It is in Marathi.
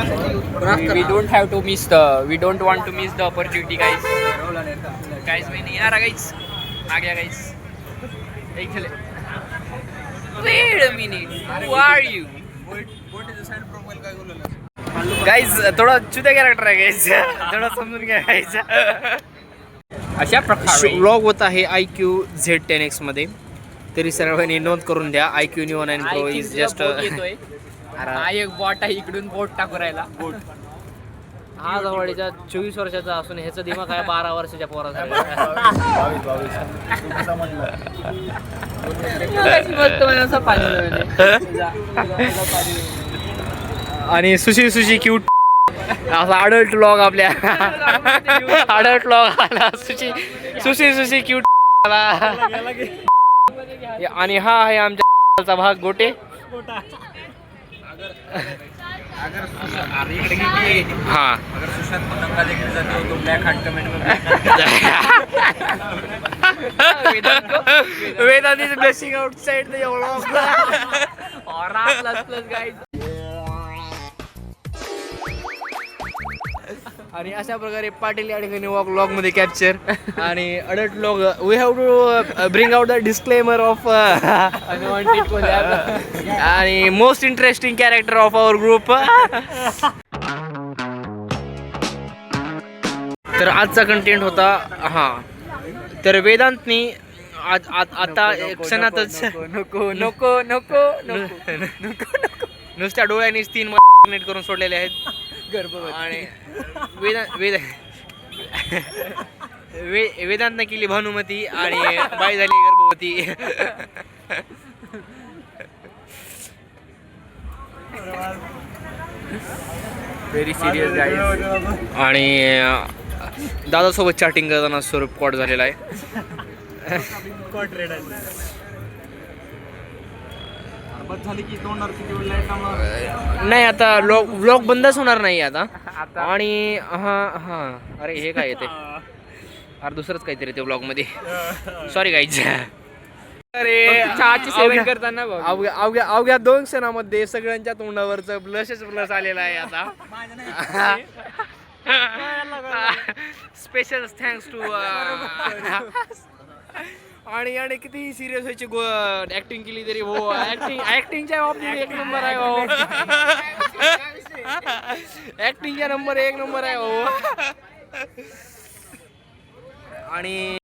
We don't have to miss we don't want to miss the opportunity, guys. Guys, मैं नहीं आ रहा guys. आ गया guys. एक चले. Wait a minute. Who are you? Guys, थोडा चुत्या कॅरेक्टर आहे guys. थोडा समजून घ्या guys. अशा प्रकारे व्लॉग होत आहे IQ Z10X मध्ये. तरी सर्वांनी नोंद करून द्या. IQ Neo 9 Pro is just हा एक बॉट आहे इकडून बोट टाकू राहिला. हा जवळच्या 24 वर्षाचा असून ह्याचा दिमाग आहे 12 वर्षाच्या पोराचा. 22 आणि सुशी क्यूट असा अडल्ट व्लॉग आपल्या अडल्ट व्लॉग आला. सुशी क्यूट आणि हा आहे आमच्या भाग गोटे. हाँ अगर सुशांत को नंगा देखने जाते हो तो ब्लैक हार्ट कमेंट में Vedant is blessing outside the vlog और प्लस गाइस. आणि अशा प्रकारे पाटील या ठिकाणी व्लॉग मध्ये कॅप्चर आणि adult vlog. We have to bring out the disclaimer of unwanted collab आणि most interesting character of our group. तर आजचा कंटेंट होता हा. तर वेदांतनी आता क्षणातच नको नको नको नुसत्या डोळ्यांनीच 3 नेट करून सोडलेले आहेत. आणि वेदांतने केली भानुमती आणि बाई झाली गर्भवती. Very serious guys. आणि दादासोबत चॅटिंग करताना स्वरूप कॉट झालेला आहे. नाही आता व्लॉग बंदच होणार नाही आता. आणि हा अरे हे काय येते अरे दुसरंच काहीतरी ते व्लॉग मध्ये. Sorry guys. अरे चहाची सेवन करताना अवघ्या 2 क्षणामध्ये सगळ्यांच्या तोंडावरच ब्लश आलेला आहे आता. स्पेशल थँक्स टू आणि किती सिरियस व्हायची ऍक्टिंग केली तरी हो. ऍक्टिंगच्या बाबतीत 1 नंबर आहे हो. ऍक्टिंगच्या नंबर 1 नंबर आहे हो. आणि